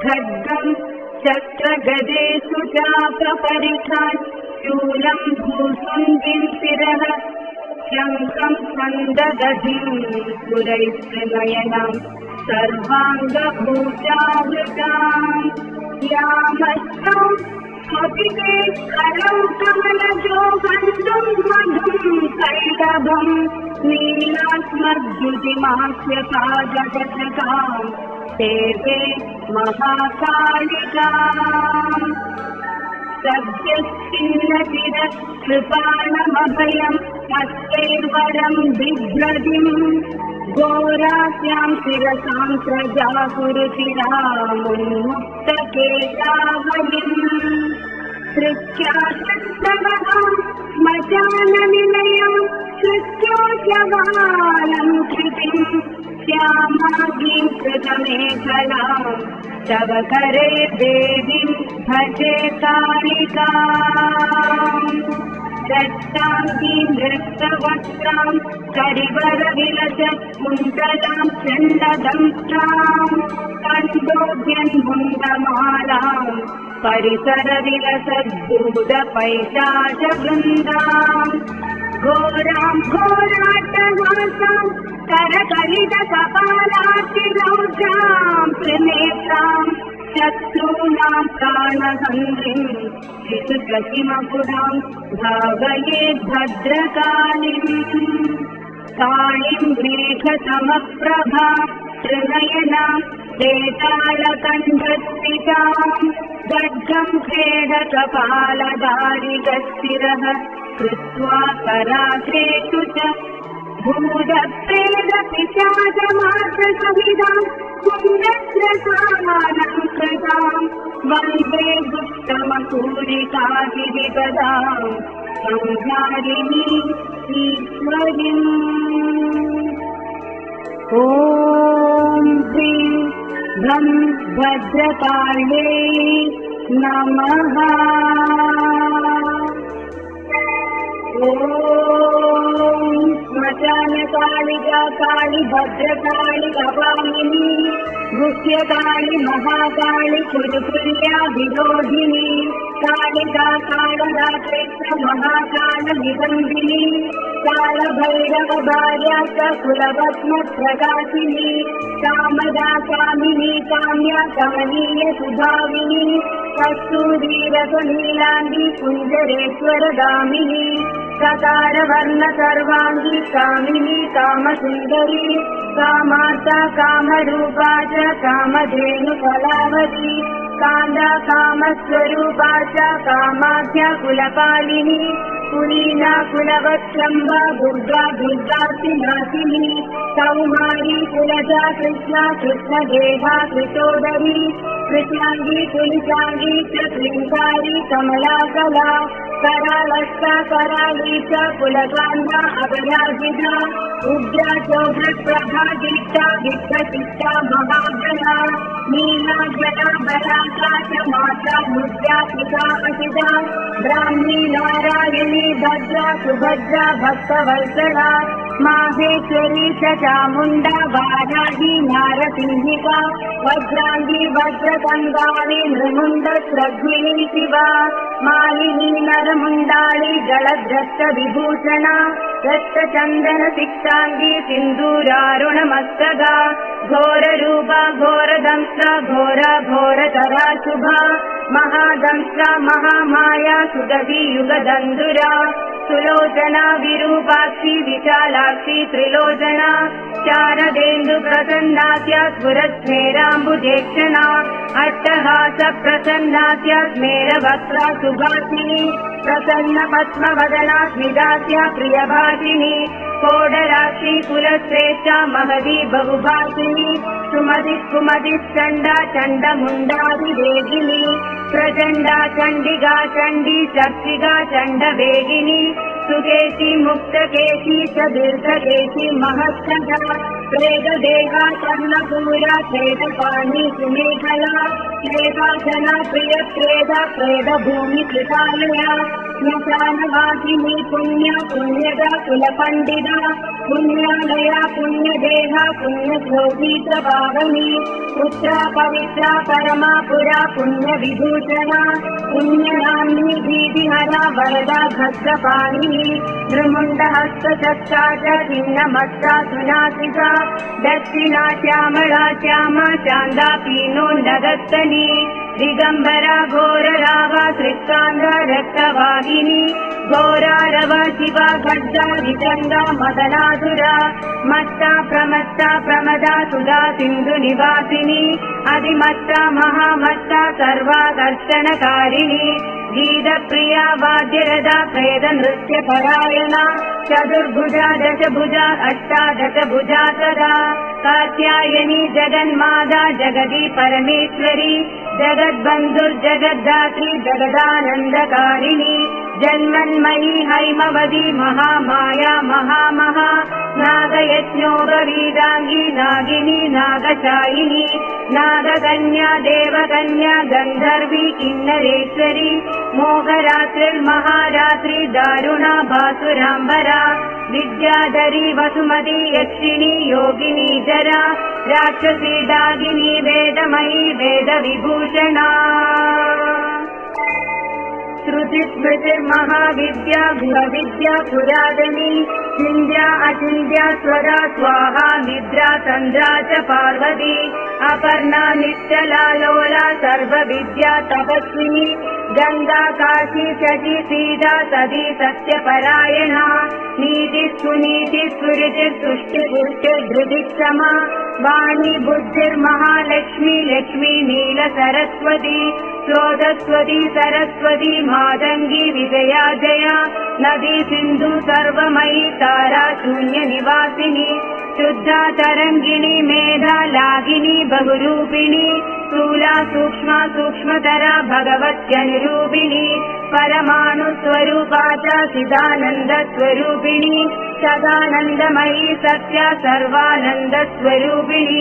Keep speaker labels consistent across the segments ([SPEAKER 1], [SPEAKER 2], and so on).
[SPEAKER 1] खड्गम् चक्रगदेषु चापपरिठान् शूलम् भूसुण्डिम् शिरः शङ्खम् स्कन्ददधिम् सुरैस्त्रिनयनम् सर्वाङ्गभूषावृताम् यामस्ताम् स्वपिते करौ कमलजो गन्धम् मधुम् कैटभम् नीलास्मद्युतिमास्य पादगतकाम् सेवे महाकालिकाम् सद्यश्चिन्नतिरः कृपाणमभयम् हस्तैर्वरम् बिभ्रतिम् घोरास्याम् शिरसाम् प्रजाकुरुचिरामुन्मुक्तकेशावलिम् सृष्ट्याशस्तवहाम् श्मशाननिलयम् सृष्ट्योऽशवालम् कृतिम् श्यामागीम् कृतमेखलाम् तव करे देवीम् भजे कालिकाम् रक्ताङ्गीम् रक्तवस्त्राम् करिवरविलसत् कुण्डलाम् चण्डदंष्ट्राम् कण्डोद्यन्मुण्डमालाम् परिसरविलसद्भूतपैशाचवृन्दाम् घोराम् घोराट्टहासाम् करकलितकपालार्तिरौद्राम् त्रिनेत्राम् शत्रूणाम् प्राणहन्त्रीम् शिशुप्रतिमपुराम् भावयेत् भद्रकालिम् कालिम् मेघसमप्रभाम् त्रिनयनाम् वेतालकण्ठस्थिताम् गड्गम् खेदकपालदारिकशिरः कृत्वा कराग्रेषु च भूतप्रेतपिशाचमार्गसहिताम् कुन्दस्रसानम् कृताम् वन्दे गुप्तमसूरिकाभिविपदाम् संहारिणी ईश्वरीम्। ॐ ह्रीं भं भद्रकाल्यै नमः। ॐ श्मशानकालिका काली भद्रकाली अपामिनी गुह्यकाली महाकाली कुरुकुर्या विरोधिनी कालिका कालरात्रेश्वर महाकाल विदम्बिनी कालभैरव भार्या च कुलभस्म प्रकाशिनी कामदा कामिनी काम्या कमनीय सुधाविनी कस्तूरीरसनीलांगी कुञ्जरेश्वर गामिनी सकारवर्ण सर्वांगी कामिनी कामसुन्दरी कामार्ता कामरूपा च कामधेनु कलावती कान्दा कामस्वरूपा च कामाख्या कुलपालिनी कुलीना कुलवत्सम्भा दुर्गा दुर्गार्तिनाशिनी कौमारी कुलजा कृष्णा कृष्णदेहा कृतोदरी कृष्णांगी कुलिकांगी च क्लींकारी कमलाकला करालस्ता कराली च कुलकान्दा अभयाजिता उग्रा चौधप्रभा दीप्ता विप्रचित्ता महाबला नीला जला बलाका च माता मुद्रा पिता असिता ब्राह्मी नारायणी भद्रा सुभद्रा भक्तवत्सला माहेश्वरी च चामुण्डा वाराही नारसिंहिका वज्रांगी वज्रकङ्गाली नृमुण्डस्रग्विणी शिवा मालिनी नरमुण्डाली जलद्रष्ट विभूषणा रक्तचन्दन सिक्तांगी सिन्दूरारुणमस्तगा घोररूपा घोरदंष्ट्रा घोरा घोरतरा शुभा महादंष्ट्रा महामाया सुगती युगदन्धुरा सुलोचना विरूपाक्षी विशालाक्षी त्रिलोचना शारदेन्दु प्रसन्नास्या स्फुरत्स्मेराम्बुजेक्षणा अट्टहास प्रसन्नास्या स्मेरवक्त्रा सुभासिनी प्रसन्न पद्मवदना स्मितास्या प्रियभाषिनी कोडराक्षी कुलश्रेष्ठा महदी बहुभाषिनी सुमति कुमति चण्डा चण्डमुण्डादिवेगिनी प्रचण्डा चण्डिका चण्डी चर्चिका चण्डवेगिनी सुकेशी मुक्तकेशी च दीर्घकेशी महत्सदा प्रेतदेहा कर्णपूरा प्रेतपाणी सुमेखला प्रेताजना प्रियप्रेता प्रेतभूमि कृतालया श्मशानवासिनी पुण्या पुण्यदा कुलपण्डिता पुण्यालया पुण्यदेहा पुण्यश्लोकी प्रभावनी पुत्रा पवित्रा परमा पुरा पुण्यविभूषणा पुण्यनाम्नी भीतिहरा वरदा भद्रपाणिनी त्रिमुण्डहस्तचक्रा च छिन्नमस्ता सुनासिका दक्षिणा श्यामला श्यामा चान्दा पीनोन्नदस्तनी दिगम्बरा घोररावा श्रीकान्दा रक्तवाहिनी घोरारव शिवा खड्गा विचण्डा मदनासुरा मत्ता प्रमत्ता प्रमदा सुधा सिन्धु निवासिनी अधिमत्ता महामत्ता सर्वाकर्षणकारिणी गीतप्रिया वाद्यरदा प्रेद नृत्यपरायणा चतुर्भुजा दशभुजा अष्टादशभुजा सदा कात्यायनी जगन्माता जगदी परमेश्वरी जगद्बन्धुर्जगद्धात्री जगदानन्दकारिणी जन्मन्मयी हैमवती महामाया महामहा नागयज्ञोपवीदाङ्गी नागिनी नागशायिनी नागकन्या देवकन्या गन्धर्वी किन्नरेश्वरी मोहरात्रिर्महारात्रि दारुणा भासुराम्बरा विद्याधरी वसुमती यक्षिणी योगिनी जरा राक्षसी दागिनी वेदमयी वेदविभूषणा श्रुतिस्मृतिर्महाविद्या गुहविद्या पुरातनी चिन्त्या अचिन्त्या स्वरा स्वाहा निद्रा तन्द्रा च पार्वती अपर्णा निश्चला लोला सर्वविद्या तपस्विनी गंगा काशी शची सीता सती सत्यपरायणा नीति सुनीति स्फुरिति तुष्टि पुष्टि धृति क्षमा वाणी बुद्धिर्महालक्ष्मी लक्ष्मी नील सरस्वती स्रोतस्वती सरस्वती मातंगी विजया जया नदी सिंधु सर्वमयी तारा शून्य निवासिनी शुद्धा तरंगिणी मेधा लागिनी बहुरूपिणी स्थूला सूक्ष्मा सूक्ष्मतरा भगवत्यनुरूपिणी परमाणु स्वरूपा च चिदानंद स्वरूपिणी सदानंदमयी सत्या सर्वानंद स्वरूपिणी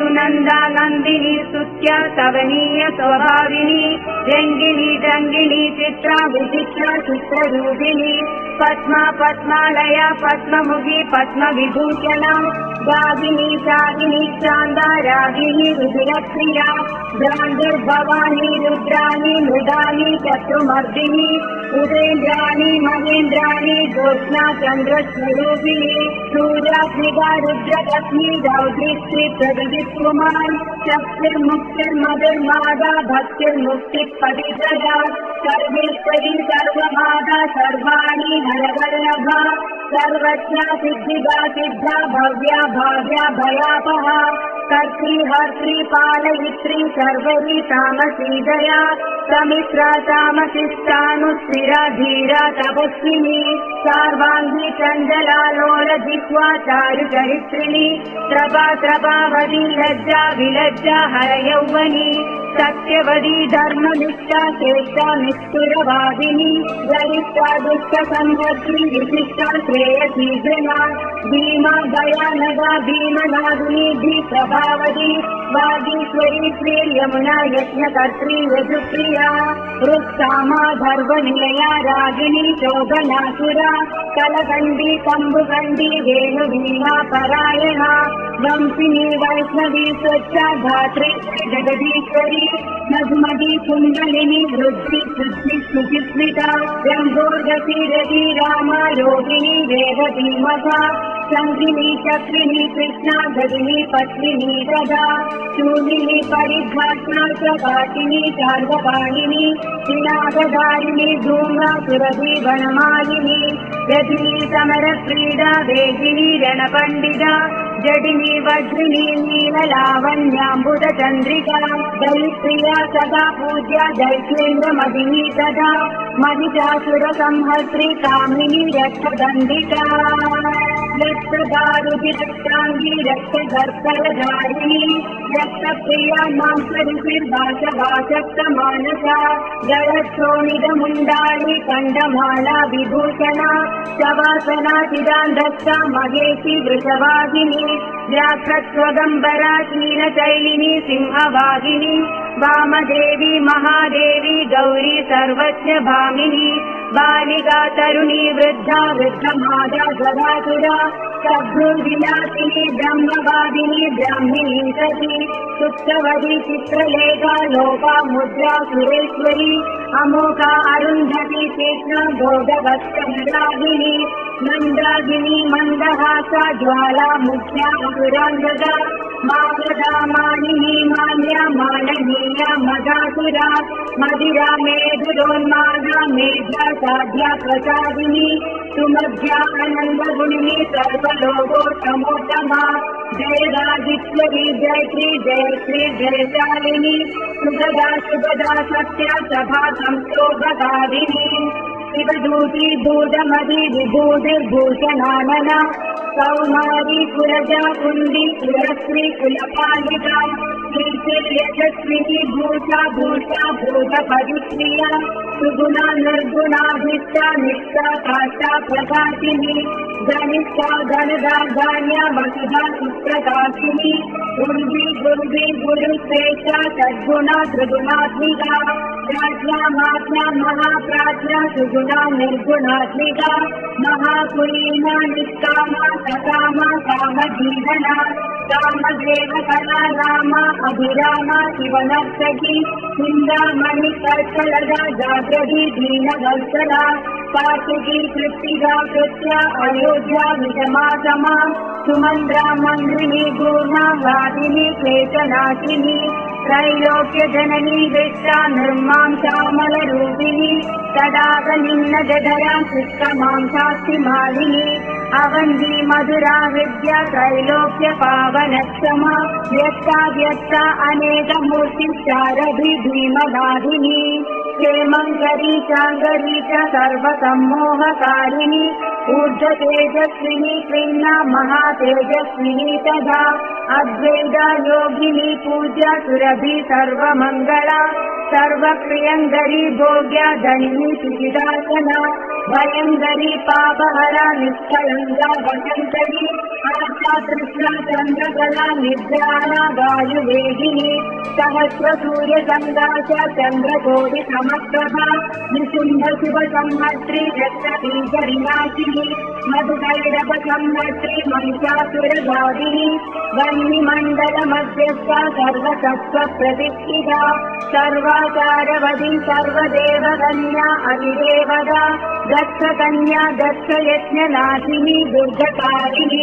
[SPEAKER 1] सुनंदा नंदिनी स्तुत्या सवनीय स्वभाविनी रंगिनी रंगिनी चित्रा विचित्रा चित्ररूपिणी पद्मा पद्मालया पद्ममुखी पद्मविभूषणा गागिनी सागिनी चांदा रागिनी रुद्रप्रिया भ्रांतिर्भवानी रुद्राणी मृदानी शत्रुमर्दिनी उदेन्द्राणी महेन्द्राणी ज्योत्स्ना चंद्रस्वरूपिणी सूर्यात्मिका रुद्रपत्नी रौद्री श्री प्रगतिकुमार शक्तिर्मुक्तिर्मधुर्मादा भक्तिर्मुक्तिपतिप्रदा सर्वेश्वरी सर्वमादा सर्वाणी हरवल्लभा सर्वज्ञा सिद्धिदा सिद्धा भव्या भाव्या भयापहा कर्त्री हर्त्री पालयित्री सर्वरी तामसी दया समित्रा तामसिष्ठानुस्थिरा धीरा तपस्विनी सर्वांगी चंचला लोल जिह्वा चारु चरित्रिणी प्रभा प्रभावती लज्जा विलज्जा हर यौवनी सत्यवती धर्मनिष्ठा श्रेष्ठा निष्ठुरवादिनी गरिष्ठा दुष्ट संहर्त्री विशिष्टा श्रेयसी जना भीमा दयानगा भीमनादिनी धी प्रभावती वागीश्वरी श्री यमुना यज्ञकर्त्री यजुप्रिया रुक्सामा धर्वनिलया रागिनी शोभनासुरा कलकंडी कंबुकंडी वेणुवीणा परायणा वंशिनी वैष्णवी स्वच्छा धात्री जगदीश्वरी नगमदी कुंडलिनी वृद्धि सिद्धि स्मृतिस्मिता रंगोर्गति रति रामा योगिनी वेदती मथा संगिनी चक्रिणी कृष्णा गदिनी पत्नी तदा शूलिनी परिघाटना प्रकाशिनी चार्वपाणिनी पिनाकधारिणी धूम्रा सुरभि वनमालिनी रजनी समर क्रीडा वेगिनी रणपंडिता जडिनी वज्रिनी नीललावण्याम्बुद चंद्रिका दलिप्रिया सदा पूज्या दैत्येन्द्र मदिनी तदा मदिचासुर संहर्त्री कामिनी रक्तदंडिका रक्तदारुधि रक्तांगी रक्तधर्करधारिणी रक्तप्रिया मांसरिषिर्भाषभाषक्त मानसा जलक्षोणिदमुण्डाली कंडमाला विभूषणा शवासना चिदान्धस्ता महेशी वृषवाहिनी व्याघ्रस्वगम्बरा शीलशैलिनी सिंहवाहिनी वामदेवी महादेवी गौरी सर्वज्ञ भामिनी बालिका तरुणी वृद्धा वृद्धमादा सदासुरा सद्गुरुविलासिनी ब्रह्मवादिनी ब्राह्मिणी सती सुप्तवती चित्रलेखा लोपा मुद्रा सुरेश्वरी अमोघा अरुन्धती कृष्ण भोगवत्समरागिनी मन्दागिनी मन्दहासा ज्वाला मुख्या असुराङ्गदा मागधा मानिनी मान्या माननीया मदासुरा मदिरा मेधुरोन्मादा मेधा साध्या प्रसादिनी सुमध्या आनन्दगुणिनी सर्वलोकोत्तमोत्तमा जयराजिश्वरी जयश्री जयशालिनी सुभदा सत्या सभा संशोभकारिणी शिवदूती भूतमदी विभूतिर्भूषणानना कौमारी कुलजा कुन्दी कुलश्री कुलपालिका कीर्तिर्यशस्विनी भूषा भूतपरिप्रिया सुगुणा निर्गुणाभिष्टा निष्ठा काष्ठा प्रकाशिनी धनिष्ठा धनदा धान्या वसुधा सुप्रकाशिनी गुरुवी गुरुश्रेष्ठा सद्गुणा त्रिगुणात्मिका प्राज्ञा महात्मा महाप्राज्ञा सुगुणा निर्गुणात्मिका महाकुलीना निष्कामा सकामा कामजीवना कामदेव कला रामा अभिरामा शिवनर्तकी चिन्तामणि कर्कलदा जागृति दीनवत्सला कार्तिकी कृत्तिका कृत्या अयोध्या विषमासमा सुमन्द्रा मन्त्रिणी पूर्णा वादिनी क्लेशनाशिनी त्रैलोक्य जननी विष्टा निर्मांसामलरूपिणी तडागनिम्नजधरा शुष्कमांसास्ति मालिनी अवन्दी मधुरा विद्या त्रैलोक्य पावनक्षमा व्यक्ता अनेकमूर्ति शारदी भीमनादिनी क्षेमङ्करी चाङ्गरी च सर्वसम्मोहकारिणी ऊर्ध्वतेजस्विनी क्रीण्णा महातेजस्विनी तथा अद्वैता योगिनी पूज्या सुरभि सर्वमङ्गला सर्वप्रियङ्करी भोग्या धनिनी सुचिदासना भयङ्करी पापहरा निष्कलङ्का वसन्तरी आशा तृष्णा चन्द्रकला निद्राणा वायुवेगिनी सहस्रसूर्यसङ्गाश चन्द्रकोटि समप्रभा निशुम्भ शिव संहर्त्री रक्तबीजविनाशिनी मधुकैरव संहर्त्री महिषासुरगादिनी वह्निमण्डलमध्यस्था सर्वसत्त्वप्रतिष्ठिता सर्वाचारवती सर्वदेवकन्या अधिदेवता दक्षकन्या दक्षयज्ञनाशिनी दुर्गकारिणी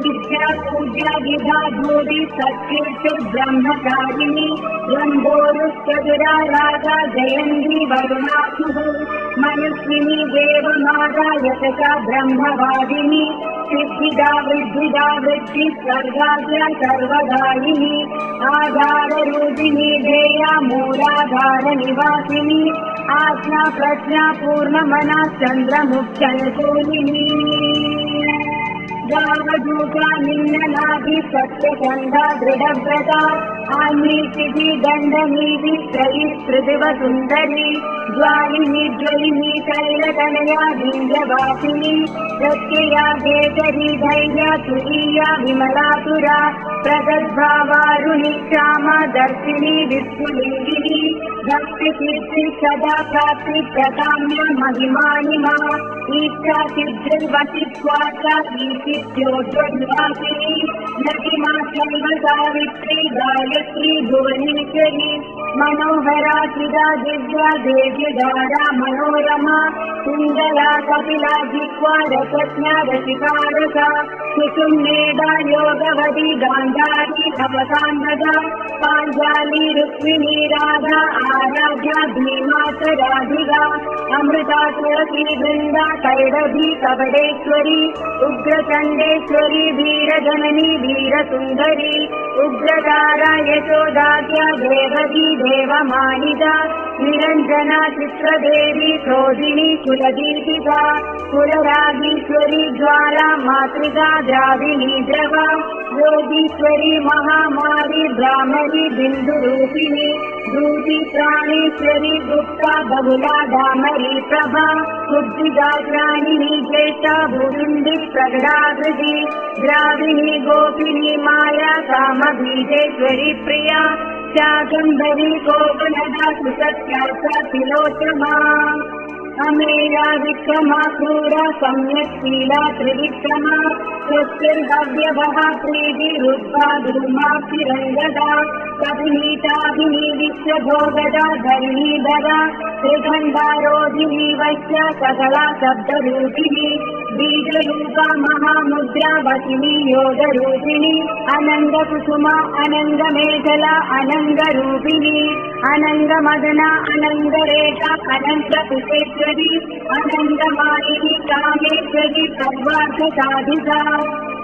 [SPEAKER 1] विद्या पूज्या विधा भूरि सत्कीर्तिर्ब्रह्मचारिणी रम्भोरुश्चतुरा राजा जयन्ती वरुणासुः मनुस्विनी देवमाता यशसा ब्रह्मवादिनी सिद्धिदा वृद्धिदा वृद्धि स्वर्गाद्या सर्वदायिनी आधाररूपिणी ध्येया मूलाधार निवासिनी आज्ञा प्रज्ञा पूर्णमना चन्द्रमुख्यनुकूलिनी गावधूता निम्ननाभि सत्यसन्धा दृढव्रता आन्वीक्षिति दण्डनीति त्रयी पृथिव सुन्दरी ज्वालिनी तैलतनया वीर्यवासिनी प्रत्यया केसरी धैर्या तुरीया विमलातुरा प्रगद्भावारुणि क्षामा दर्शिनी विस्फुलिङ्गिनी भक्तिसिद्धि सदा प्राप्ति प्रकाम्या महिमानिमा ईक्षा सिद्धिर्वसित्वाचा ईशित्योज्ज्वलवासिनी नटिमा चैव सावित्री गायत्री भुवनेश्वरी मनोहरा चिदा दिव्या देव्यधारा मनोरमा सुन्दरा कपिला जिह्वा रसज्ञा रसिकारसा कुसुमेधा योगवती गान्धारी भवसान्वदा पाञ्चाली रुक्मिणी राधा आराध्या भीमा च राधिका अमृता तुलसी वृन्दा कैरवी कवडेश्वरी उग्रचण्डेश्वरी वीरजननी वीरसुन्दरी उग्रतारा यशोदात्या देवकी देवमानिता निरञ्जना चित्रदेवी क्रोधिनी कुलदीपिका कुलरागीश्वरी ज्वाला मातृका द्राविणी द्रवा योगीश्वरी महामारी ब्राह्मणी बिन्दुरूपिणी दूती प्राणेश्वरी गुप्ता बहुला धामरी प्रभा बुद्धिदात्राणिनी ज्येष्ठा भुविन्दी प्रगडाकृति द्राविणी गोपिनी माया कामबीजेश्वरी प्रिया शाकम्भरी गोकुलदा सुसत्या च तिलोत्तमा अमेया विक्रमा क्रूरा सम्यक् शीला त्रिविक्रमा स्वस्तिर्हव्यवः प्रीतिरुद्धा धूमाक्षिरङ्गदा कपिनीताभिनीविश्य भोगदा धरणीधरा त्रिखण्डारोधिनी वश्य सकला शब्दरूपिणी बीजरूपा महामुद्रा वशिनी योगरूपिणी अनङ्गकुसुमा अनङ्गमेखला अनङ्गरूपिणी अनङ्गमदना अनङ्गरेखा अनन्तकुशेश्वरी अनन्तमालिनी कामेश्वरी सर्वार्थसाधिका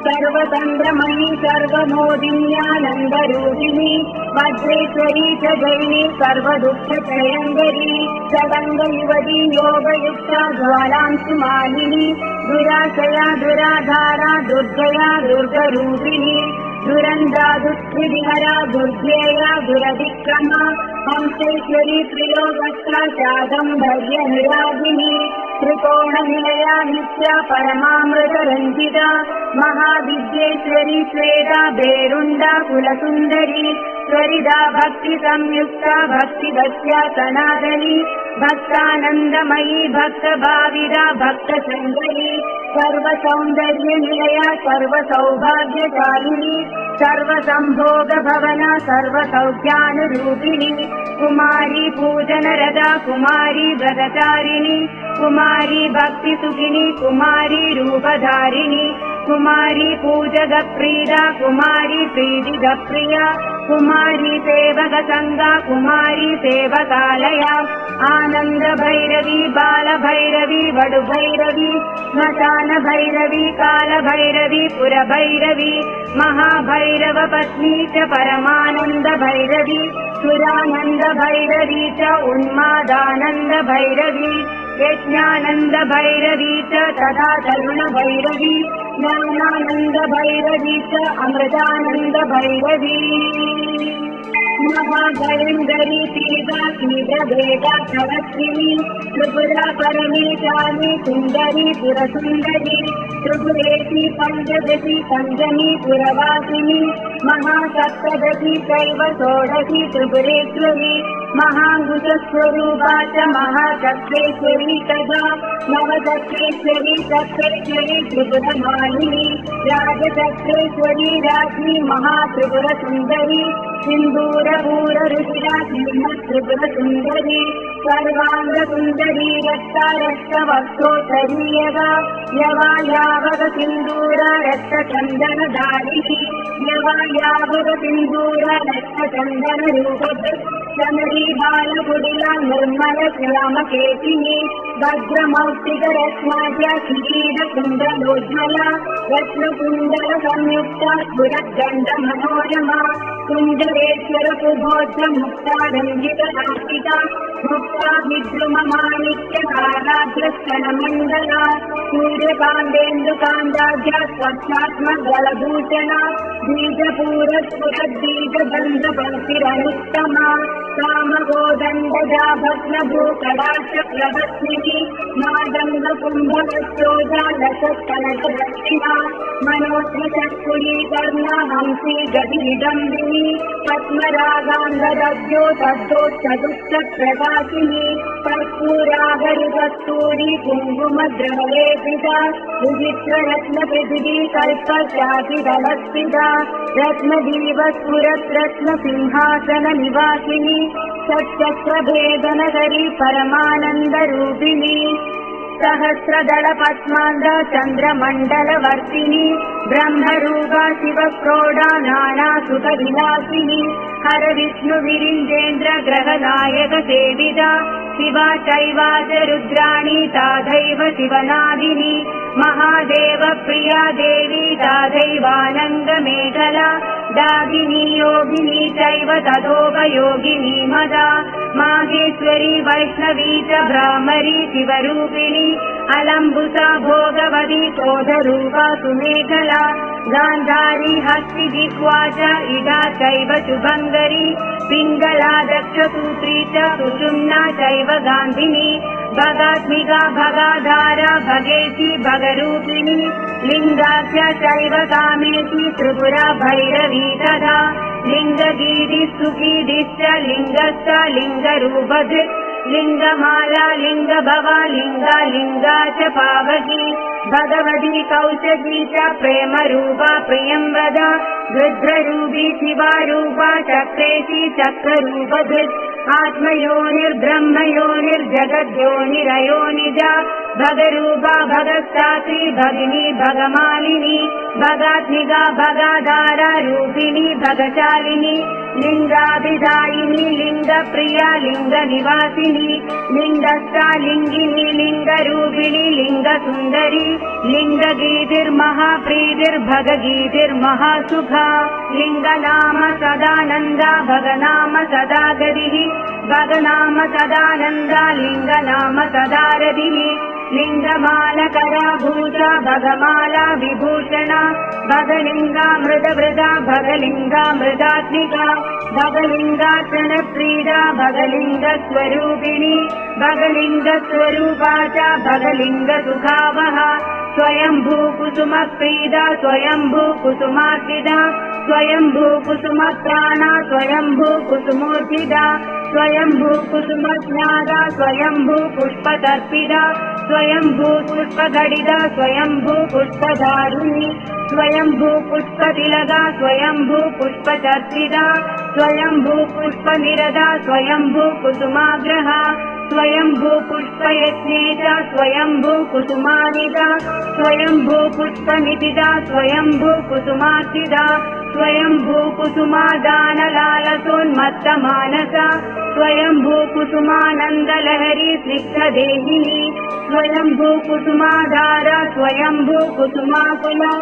[SPEAKER 1] सर्वतन्त्रमयी सर्वमोदिन्यानन्दरूपिणी वज्रेश्वरी च जैनी सर्वदुःखत्रयङ्करी सदङ्गयुवती योगयुक्ता ज्वालांशुमालिनी दुराशया दुराधारा दुर्जया दुर्गरूपिणी दुरन्दा दुःखिहरा दुर्ध्येया दुरधिक्रमा हंसेश्वरी प्रियोगस्ता शाकम्भर्यनुरागिनी त्रिकोणनिलया नित्या परमामृतरञ्जिता महाविद्येश्वरी श्वेता भेरुण्डा कुलसुन्दरी स्वरिदा भक्तिसंयुक्ता भक्तिवत्या सनातनी भक्तानन्दमयी भक्तभाविदा भक्तशङ्करी सर्वसौन्दर्यनिलया सर्वसौभाग्यशालिनी सर्वसम्भोगभवना सर्वसौख्यानुरूपिणी कुमारी पूजनरदा कुमारी व्रतचारिणी कुमारी भक्तिसुखिनी कुमारी रूपधारिणी कुमारी पूजगप्रीदा कुमारी प्रीतिगप्रिया कुमारी सेवकसङ्गा कुमारी सेवकालया आनन्दभैरवी बालभैरवी वडुभैरवी श्मशानभैरवी कालभैरवी पुरभैरवी महाभैरवपत्नी च परमानन्दभैरवी सुरानन्दभैरवी च उन्मादानन्दभैरवी यज्ञानन्दभैरवी च तथा तरुणभैरवी ज्ञानानन्दभैरवी च अमृतानन्दभैरवी महाभयङ्करी पीता तीव्रभेदा प्रवर्तिनी त्रिपुरा परमेशानी सुन्दरी पुरसुन्दरी त्रिपुरेशी पञ्चदशी पञ्चमी पुरवासिनी महासप्तदशी चैव षोडशी त्रिपुरेश्वरी महाङ्कुशस्वरूपा च महाचक्रेश्वरी तथा नवचक्रेश्वरी चक्रेश्वरी त्रिपुरमालिनी राजचक्रेश्वरी राज्ञी महात्रिपुरसुन्दरी सिन्दूरपूररुचिरा त्रिपुरसुन्दरी सर्वाङ्गसुन्दरी रक्तारक्तवक्षोत्तरीयगा यवा यावग सिन्दूर रक्तचन्दनधारिणी यवा यावग सिन्दूर रक्तचन्दनरूपधृक् चमरी बालकुडिला निर्मल श्यामकेतिनी भद्रमौक्तिकरत्नाद्या किरीटकुण्डलोज्ज्वला रत्नकुण्डल संयुक्ता स्फुरद्गण्डमनोरमा कुण्डलेश्वर कुभोज्ज मुक्ता रञ्जितनासिका मुक्ता विद्रुममाणिक्यकाराग्रस्तनमण्डला सूर्यकान्तेन्दुकान्ताढ्या स्वच्छात्मगलभूषणा बीजपूरस्फुरद्बीजबन्धपङ्क्तिरनुत्तमा कामगोदण्डजा भग्नभूकडाशप्रभस्मिनी मादङ्गकुम्भवक्षोजा लसत्कनकदक्षिणा मनोज्ञचक्कुलीकर्णा हंसी गतिविडम्बिनी पद्मरागान्धरज्यो तद्धोच्चदुष्टप्रकाशिनी कर्पूरागरुकस्तूरी कुङ्कुमद्रवलेपिता विचित्ररत्नपृथिवी कल्पशातिदलस्थिता रत्नदीपस्फुरद्रत्नसिंहासननिवासिनी सच्चक्रभेदनकरी परमानन्दरूपिणी सहस्रदलपद्मान्ध चन्द्रमण्डलवर्तिनी ब्रह्मरूपा शिवक्रोडा नानासुखविलासिनी हर विष्णुविरिञ्जेन्द्र ग्रहनायक सेविता शिवा चैवाच रुद्राणी ताथैव शिवनादिनी महादेव प्रिया देवी ताथैवानन्दमेखला दागिनी योगिनी चैव तथोपयोगिनी मदा माहेश्वरी वैष्णवी च भ्रामरी शिवरूपिणी अलम्बुसा भोगवती क्रोधरूपा सुमेखला गान्धारी हस्तिजिह्वा च इडा चैव शुभङ्करी पिङ्गला दक्षसूत्री च सुषुम्ना चैव गान्धिनी भगात्मिका भगाधारा भगेशी भगरूपिणी लिङ्गाख्या चैव कामेशी त्रिपुरा भैरवी तथा लिङ्गगीतिः सुखीदिश्च लिङ्गश्च लिङ्गरूपधृक् लिंगमाला लिंगभवा लिंगा लिंगा च पावकी भगवती कौशली च प्रेमरूपा प्रियं वद रुद्ररूपी शिवारूपा चक्रेशी चक्ररूपधृत् आत्मयोनिर्ब्रह्मयोनिर्जगद्योनिरयोनिजा भगरूपा भगस्तात्री भगिनी भगमालिनी भगात्मिका भगाधारा रूपिणी भगशालिनी लिंगाभिधायिनी लिंगप्रिया लिंगनिवासिनी लिंगस्था लिंगिनी लिंगरूपिणी लिंगसुन्दरी लिंगगीतिर्महाप्रीतिर्भगगीतिर्महासुखा लिंगनाम सदानन्दा भगनाम सदा गतिः भगनाम सदानन्दा लिंगनाम सदा रतिः लिंगमालकरा भूषा भगमाला विभूषणा भगलिंगा मृदवृदा भगलिंगा मृदात्मिका भगलिंगासनप्रीडा भगलिंगस्वरूपिणी भगलिंगस्वरूपा च भगलिंगसुखावहा स्वयंभू कुसुमप्रीदा स्वयंभू कुसुमार्चिता स्वयंभू कुसुमप्राणा स्वयंभू कुसुमोर्चिता स्वयंभू कुसुमस्नादा स्वयंभू पुष्पतर्पिता स्वयंभू पुष्पगडिता स्वयंभू पुष्पधारिणी स्वयंभू पुष्पतिलगा स्वयंभू पुष्पचर्चिता स्वयंभू पुष्पनिरदा स्वयंभू कुसुमाग्रहा स्वयंभू पुष्पयज्ञेता स्वयंभू कुसुमानिता स्वयंभू पुष्पनितिदा स्वयंभू कुसुमार्चिता स्वयंभू कुसुमादानलालसोन्मत्तमानसा स्वयंभू कुसुमानन्दलहरी स्निग्धदेहिनी स्वयंभू कुसुमाधारा स्वयंभू कुसुमाकुला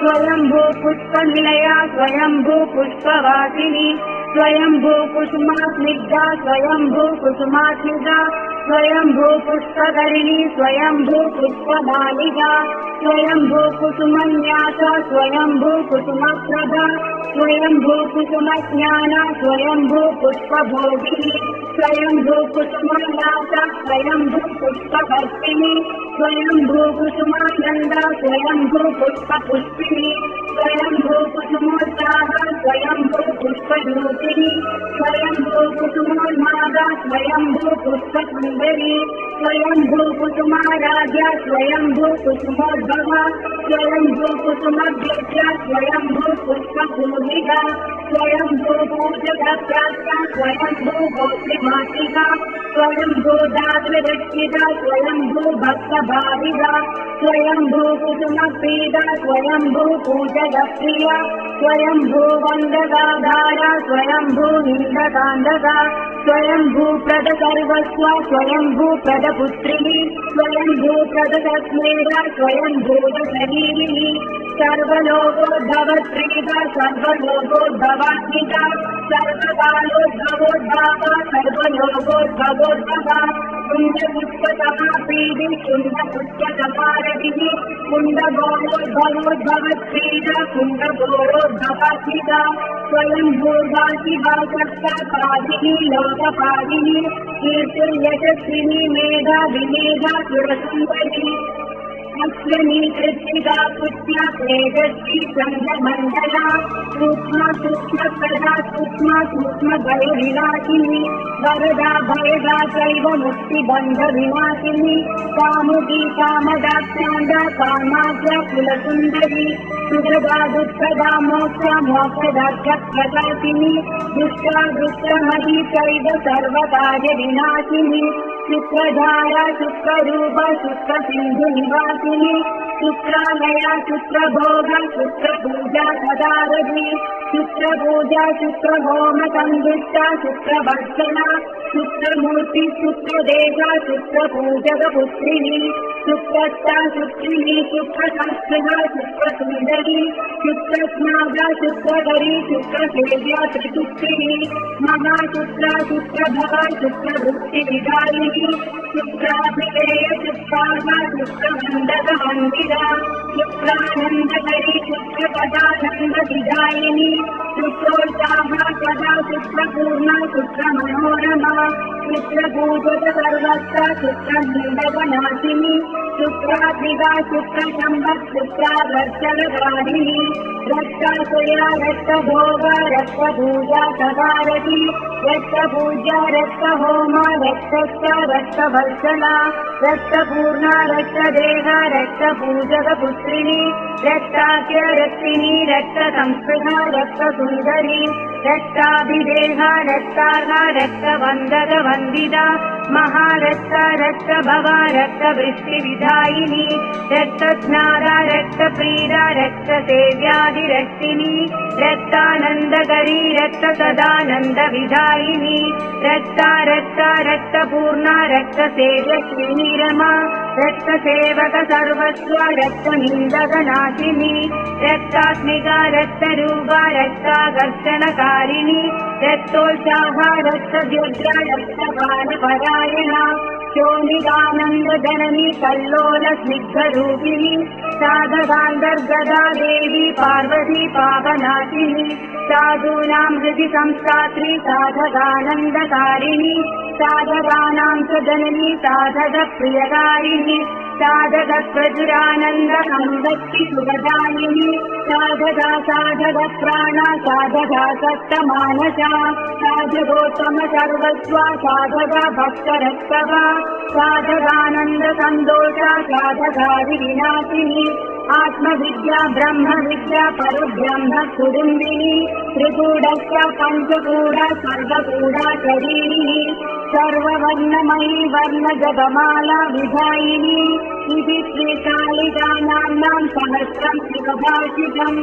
[SPEAKER 1] स्वयंभू पुष्पनिलया स्वयंभू पुष्पवासिनी स्वयंभू कुसुमास्निग्धा स्वयंभू कुसुमात्मिका स्वयंभू पुष्पकरिणी स्वयंभू पुष्पबालिका स्वयंभू कुसुमन्यासा स्वयंभू कुसुमप्रभा स्वयंभू कुसुमज्ञाना स्वयंभू पुष्पभोगिनी स्वयंभू कुसुमोल्लासा स्वयंभू पुष्पभर्तिनी स्वयंभू कुसुमानन्दा स्वयंभू पुष्पपुष्पिनी स्वयंभू कुसुमोत्साहा स्वयंभू पुष्परूपिणी स्वयंभू कुसुमोन्मादा स्वयंभू पुष्पसुन्दरी स्वयंभू कुसुमाराध्या स्वयंभू कुसुमोद्भवा स्वयंभू कुसुमभ्यजा स्वयंभू पुष्पपूजिता स्वयंभू पूजकप्राप्ता स्वयंभू गोत्रिमातिका स्वयंभू दातृदक्षिता स्वयंभू भक्तभाविका स्वयंभू कुसुमप्रीता स्वयंभू पूजकप्रिया स्वयंभू वन्दगाधारा स्वयंभू निन्दकान्दका स्वयंभू प्रदसर्वस्व स्वयंभू प्रदपुत्रिणी स्वयंभू प्रदस्मेधा स्वयंभू शरीरिणी सर्वलोकोद्भवत्रीता सर्वलोकोद्भवात्मिका सर्वकालोद्भवोद्भावा सर्वलोकोद्भवोद्भवा कुण्डपुष्पतमाप्रीति कुण्डपुष्पतमारतिः कुण्डगोरोद्भवोद्भवत्रीता कुण्डगोरोद्भवात्मिका स्वयंभूर्वासिवा सत्ता पादिनी लोकपादिनी कीर्तिर्यशस्विनी मेधा विमेधा सुरसुन्दरी अश्विनी कृत्तिका पुत्या तेजस्वी चन्द्रमण्डला सूक्ष्म सूक्ष्मप्रदा सूक्ष्म सूक्ष्मभयविनाशिनी वरदा भयदा चैव मुक्तिबन्धविनाशिनी कामुकी कामदाक्षान्दा कामाख्या कुलसुन्दरी सुखदा दुःखदा मोक्षा मोक्षदाक्षप्रदासिनी दुष्टा दुष्टमही चैव सर्वकार्यविनाशिनी शुक्रधारा शुक्ररूपा शुक्रसिन्धुनिवासिनी शुक्रालया शुक्रभोगा शुक्रपूजा सदारथी शुक्रपूजा शुक्रहोम संदुष्टा शुक्रभक्षणा शुक्रमूर्ति शुक्रदेशा शुक्रपूजकपुत्रिणी शुक्रस्था शुक्रिणी शुक्रशास्त्रगा शुक्रसुन्दरी शुक्रस्नागा शुक्रकरी शुक्रसेव्या त्रिपुत्रिणी महाशुक्रा शुक्रभवा शुक्रवृत्तिविधारिणी शुक्राभिलेय शुक्रागा शुक्रमण्डकमन्दिरा शुक्रानन्दकरी शुक्रपदानन्दविदायिनी शुक्रोत्साहा सदा शुक्रपूर्णा शुक्रमनोरमा चित्रपूजक सर्वत्र चित्रनिन्दकनाशिनी शुक्रात्मिका शुक्रशम्भः शुक्रादर्शनकारिणी रक्ताशया रक्तभोगा रक्तपूजा सदारती रक्तपूजा रक्तहोमा रक्तश्च रक्तवर्षला रक्तपूर्णा रक्तदेहा रक्तपूजकपुत्रिणी रक्ताख्य रक्तिनी रक्तसंस्पृहा रक्तसुन्दरी रक्ताभिदेहा रक्तार्हा रक्तवन्दगवन्दिता महारक्ता रक्तभवा रक्तवृष्टिविधायिनी रक्तस्नारा रक्तप्रीरा रक्तसेव्यादिरक्तिनी रक्तानन्दकरी रक्तसदानन्दविधायिनी रक्ता रक्ता रक्तपूर्णा रक्तसेव्यश्रीनी रमा रक्तसेवक सर्वस्व रक्तनिन्दकनाशिनी रक्तात्मिका रक्तरूपा रक्ताकर्षणकारिणी रक्तोत्साहा रक्तव्यग्रा रक्तपानपरायणा शोणिदानन्दजननी कल्लोलस्निग्धरूपिणी साधकान्तर्गता देवी पार्वती पापनाशिनी साधूनां हृदि संस्थात्री साधकानन्दकारिणी साधकानां च जननी साधकप्रियकारिणी साधकप्रचुरानन्द संगति सुखदायिनी साधका साधकप्राणा साधका सप्तमानसा साधकोत्तम सर्वस्वा साधका भक्तरक्षवा साधकानन्द सन्तोषा साधकादिविनाशिनी आत्मविद्या ब्रह्मविद्या परब्रह्म कुटुम्बिनी त्रिकूटस्य पञ्चकूट सर्वकूटा शरीरिणी सर्ववर्णमयी वर्णजपमाला विधायिनी इति श्रीकालिका नाम्नां सहस्रं शिवभाषितम्।